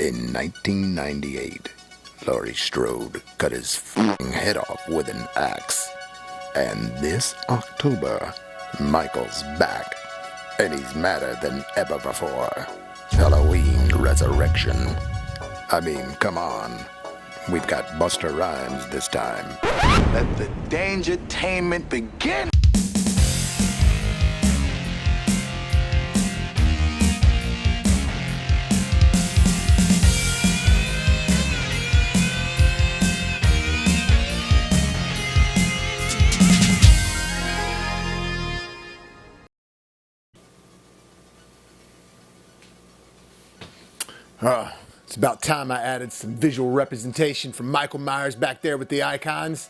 In 1998, Laurie Strode cut his f***ing head off with an axe. And this October, Michael's back, and he's madder than ever before. Halloween Resurrection. I mean, come on. We've got Busta Rhymes this time. Let the dangertainment begin! It's about time I added some visual representation from Michael Myers back there with the icons.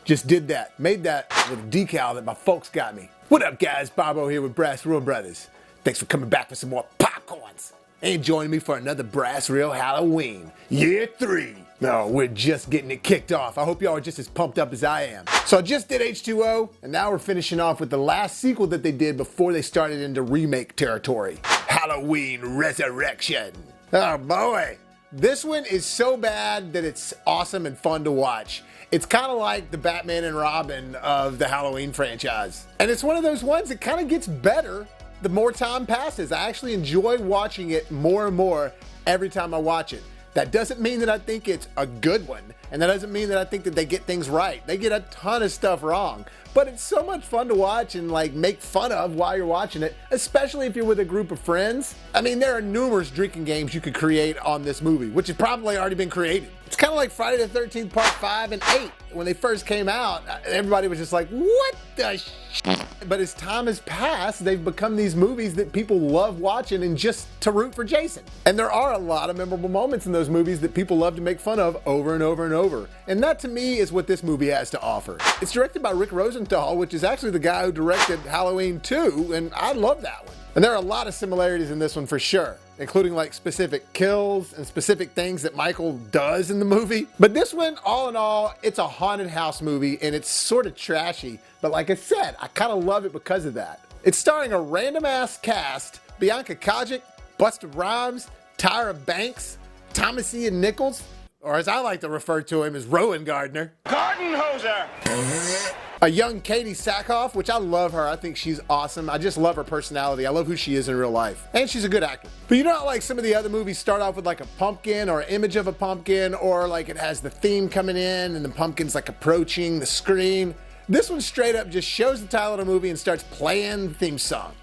Just did that. Made that with a decal that my folks got me. What up, guys? Bobo here with BrassReel Brothers. Thanks for coming back for some more popcorns and joining me for another BrassReel Halloween. Year 3. No, we're just getting it kicked off. I hope y'all are just as pumped up as I am. So I just did H2O, and now we're finishing off with the last sequel that they did before they started into remake territory. Halloween Resurrection. Oh boy. This one is so bad that it's awesome and fun to watch. It's kind of like the Batman and Robin of the Halloween franchise. And it's one of those ones that kind of gets better the more time passes. I actually enjoy watching it more and more every time I watch it. That doesn't mean that I think it's a good one, and that doesn't mean that I think that they get things right. They get a ton of stuff wrong, but it's so much fun to watch and like make fun of while you're watching it, especially if you're with a group of friends. I mean, there are numerous drinking games you could create on this movie, which has probably already been created. It's kind of like Friday the 13th Part 5 and 8. When they first came out, everybody was just like, what the shit? But as time has passed, they've become these movies that people love watching and just to root for Jason. And there are a lot of memorable moments in those movies that people love to make fun of over and over and over. And that to me is what this movie has to offer. It's directed by Rick Rosenthal, which is actually the guy who directed Halloween 2, and I love that one. And there are a lot of similarities in this one for sure, including like specific kills and specific things that Michael does in the movie. But this one, all in all, it's a haunted house movie and it's sort of trashy. But like I said, I kind of love it because of that. It's starring a random ass cast: Bianca Kojic, Busta Rhymes, Tyra Banks, Thomas Ian Nichols, or as I like to refer to him as Rowan Gardner. Garden hoser! A young Katie Sackhoff, which I love her. I think she's awesome. I just love her personality. I love who she is in real life. And she's a good actor. But you know how like some of the other movies start off with like a pumpkin or an image of a pumpkin, or like it has the theme coming in and the pumpkin's like approaching the screen? This one straight up just shows the title of the movie and starts playing the theme song.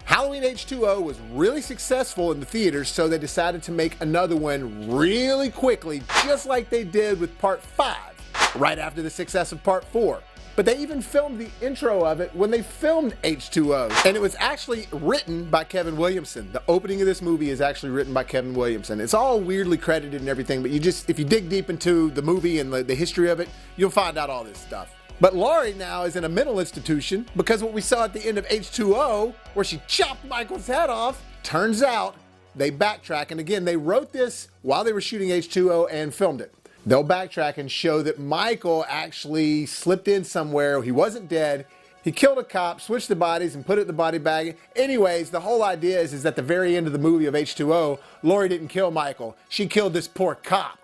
Halloween H2O was really successful in the theaters, so they decided to make another one really quickly, just like they did with Part 5, right after the success of Part 4. But they even filmed the intro of it when they filmed H2O. And it was actually written by Kevin Williamson. The opening of this movie is actually written by Kevin Williamson. It's all weirdly credited and everything, but if you dig deep into the movie and the history of it, you'll find out all this stuff. But Laurie now is in a mental institution because what we saw at the end of H2O, where she chopped Michael's head off, turns out they backtrack. And again, they wrote this while they were shooting H2O and filmed it. They'll backtrack and show that Michael actually slipped in somewhere. He wasn't dead. He killed a cop, switched the bodies, and put it in the body bag. Anyways, the whole idea is at the very end of the movie of H2O, Laurie didn't kill Michael. She killed this poor cop.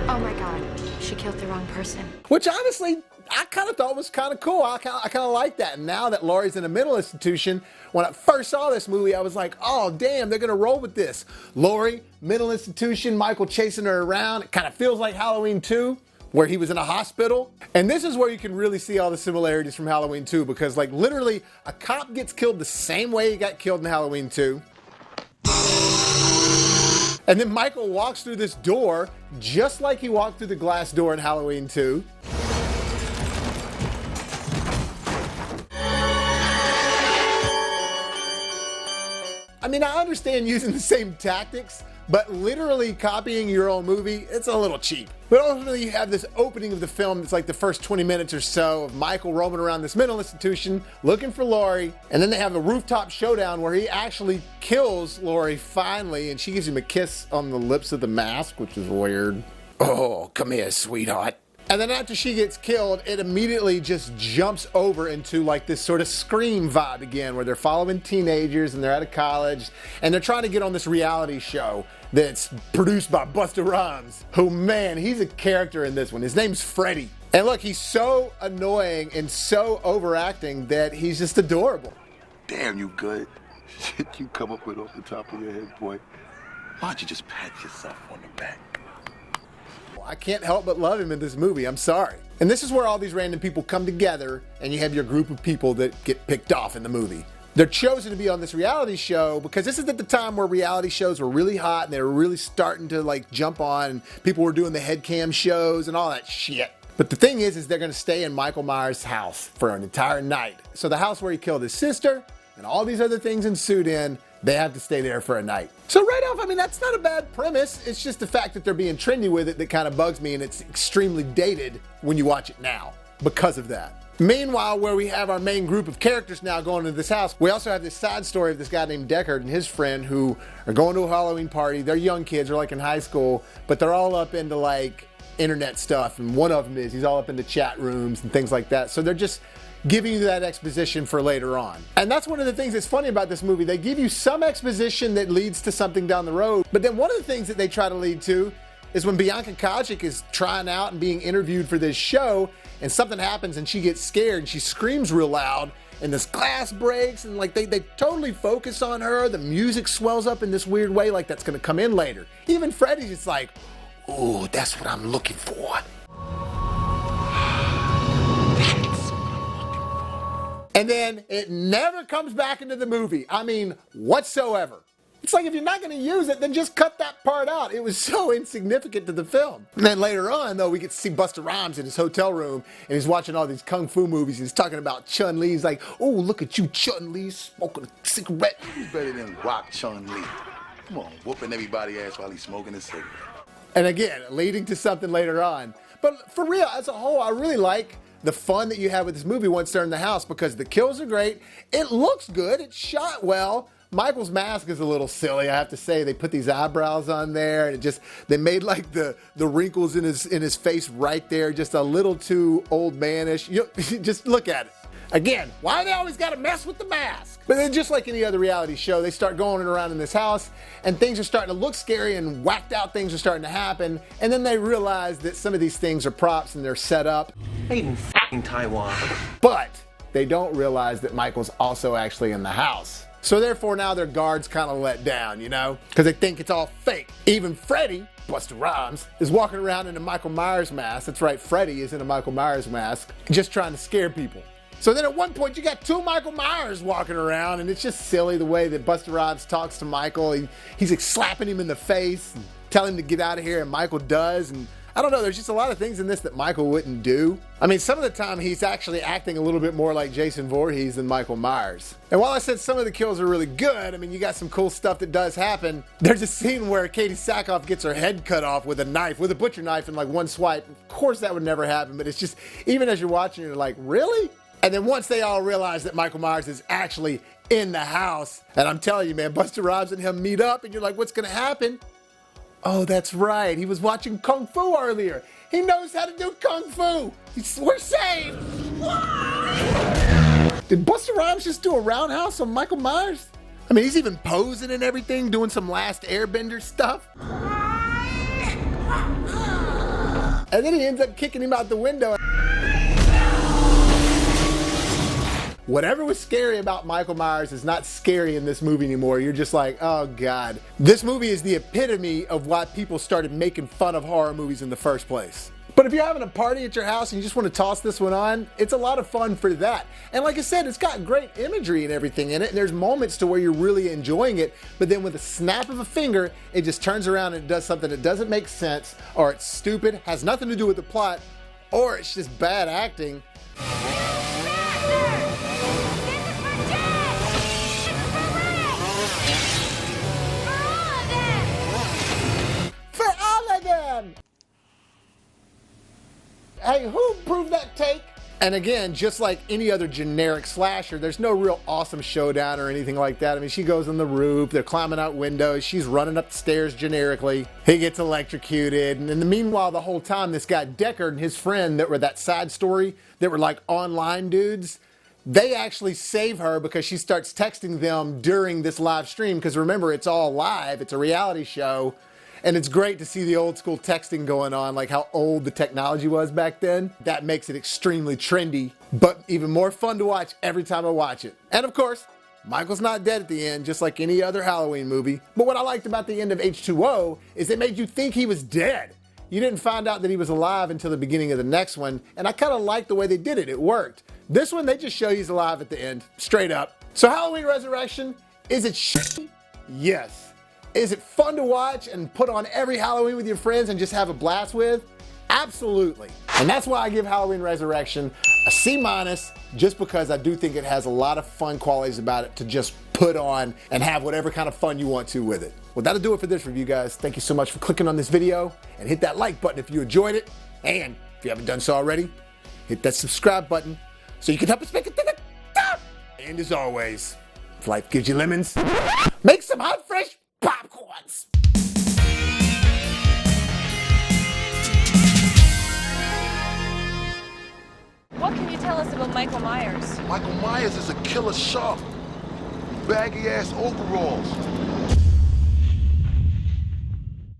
Oh my God, she killed the wrong person. Which honestly, I kind of thought was kind of cool. I kind of like that. And now that Laurie's in a mental institution, when I first saw this movie, I was like, oh, damn, they're going to roll with this. Laurie, mental institution, Michael chasing her around. It kind of feels like Halloween 2, where he was in a hospital. And this is where you can really see all the similarities from Halloween 2, because like literally a cop gets killed the same way he got killed in Halloween 2. And then Michael walks through this door just like he walked through the glass door in Halloween 2. I mean, I understand using the same tactics, but literally copying your own movie, it's a little cheap. But ultimately, you have this opening of the film that's like the first 20 minutes or so of Michael roaming around this mental institution looking for Laurie. And then they have the rooftop showdown where he actually kills Laurie finally, and she gives him a kiss on the lips of the mask, which is weird. Oh, come here, sweetheart. And then after she gets killed, it immediately just jumps over into like this sort of Scream vibe again, where they're following teenagers and they're out of college and they're trying to get on this reality show that's produced by Busta Rhymes, who, man, he's a character in this one. His name's Freddie. And look, he's so annoying and so overacting that he's just adorable. Damn, you good. Shit you come up with off the top of your head, boy. Why don't you just pat yourself on the back? I can't help but love him in this movie, I'm sorry. And this is where all these random people come together and you have your group of people that get picked off in the movie. They're chosen to be on this reality show because this is at the time where reality shows were really hot and they were really starting to like jump on and people were doing the headcam shows and all that shit. But the thing is they're gonna stay in Michael Myers' house for an entire night. So the house where he killed his sister and all these other things ensued in, they have to stay there for a night. So right off, I mean, that's not a bad premise. It's just the fact that they're being trendy with it that kind of bugs me, and it's extremely dated when you watch it now because of that. Meanwhile, where we have our main group of characters now going to this house, we also have this side story of this guy named Deckard and his friend who are going to a Halloween party. They're young kids, they're like in high school, but they're all up into like internet stuff, and one of them he's all up into chat rooms and things like that. So they're just giving you that exposition for later on. And that's one of the things that's funny about this movie. They give you some exposition that leads to something down the road, but then one of the things that they try to lead to is when Bianca Kojic is trying out and being interviewed for this show, and something happens and she gets scared and she screams real loud and this glass breaks, and like they totally focus on her. The music swells up in this weird way, like that's gonna come in later. Even Freddy's just like, ooh, that's what I'm looking for. And then it never comes back into the movie. I mean, whatsoever. It's like if you're not going to use it, then just cut that part out. It was so insignificant to the film. And then later on, though, we get to see Busta Rhymes in his hotel room, and he's watching all these kung fu movies. He's talking about Chun-Li. He's like, oh, look at you, Chun-Li, smoking a cigarette. Who's better than Rock Chun-Li? Come on, whooping everybody's ass while he's smoking a cigarette. And again, leading to something later on. But for real, as a whole, I really like the fun that you have with this movie once they're in the house, because the kills are great. It looks good. It's shot well. Michael's mask is a little silly, I have to say. They put these eyebrows on there, and they made like the wrinkles in his face right there just a little too old manish. Just look at it. Again, why they always got to mess with the mask? But then just like any other reality show, they start going around in this house and things are starting to look scary and whacked out things are starting to happen. And then they realize that some of these things are props and they're set up. Made in f***ing Taiwan. But they don't realize that Michael's also actually in the house. So therefore now their guard's kind of let down, you know, because they think it's all fake. Even Freddy, Busta Rhymes, is walking around in a Michael Myers mask. That's right, Freddy is in a Michael Myers mask, just trying to scare people. So then at one point you got two Michael Myers walking around, and it's just silly the way that Busta Rhymes talks to Michael. He's like slapping him in the face and telling him to get out of here, and Michael does. And I don't know, there's just a lot of things in this that Michael wouldn't do. I mean, some of the time he's actually acting a little bit more like Jason Voorhees than Michael Myers. And while I said some of the kills are really good, I mean, you got some cool stuff that does happen. There's a scene where Katie Sackhoff gets her head cut off with a knife, with a butcher knife, in like one swipe. Of course that would never happen, but it's just, even as you're watching, you're like, really? And then once they all realize that Michael Myers is actually in the house, and I'm telling you, man, Busta Rhymes and him meet up, and you're like, what's gonna happen? Oh, that's right. He was watching Kung Fu earlier. He knows how to do Kung Fu. We're saved. Did Busta Rhymes just do a roundhouse on Michael Myers? I mean, he's even posing and everything, doing some Last Airbender stuff. And then he ends up kicking him out the window. Whatever was scary about Michael Myers is not scary in this movie anymore. You're just like, oh God. This movie is the epitome of why people started making fun of horror movies in the first place. But if you're having a party at your house and you just want to toss this one on, it's a lot of fun for that. And like I said, it's got great imagery and everything in it, and there's moments to where you're really enjoying it, but then with a snap of a finger, it just turns around and it does something that doesn't make sense, or it's stupid, has nothing to do with the plot, or it's just bad acting. Hey, who approved that take? And again, just like any other generic slasher, there's no real awesome showdown or anything like that. I mean, she goes on the roof, they're climbing out windows, she's running up the stairs generically, he gets electrocuted, and in the meanwhile, the whole time, this guy Deckard and his friend that were that side story, that were like online dudes, they actually save her because she starts texting them during this live stream, because remember, it's all live, it's a reality show. And it's great to see the old school texting going on, like how old the technology was back then. That makes it extremely trendy, but even more fun to watch every time I watch it. And of course, Michael's not dead at the end, just like any other Halloween movie. But what I liked about the end of H2O is they made you think he was dead. You didn't find out that he was alive until the beginning of the next one, and I kind of liked the way they did it. It worked. This one, they just show he's alive at the end, straight up. So Halloween Resurrection, is it shitty? Yes. Is it fun to watch and put on every Halloween with your friends and just have a blast with? Absolutely. And that's why I give Halloween Resurrection a C-, just because I do think it has a lot of fun qualities about it to just put on and have whatever kind of fun you want to with it. Well, that'll do it for this review, guys. Thank you so much for clicking on this video, and hit that like button if you enjoyed it. And if you haven't done so already, hit that subscribe button so you can help us make it to the top. And as always, if life gives you lemons, make some hot, fresh popcorns. What can you tell us about Michael Myers? Michael Myers is a killer shark. Baggy ass overalls.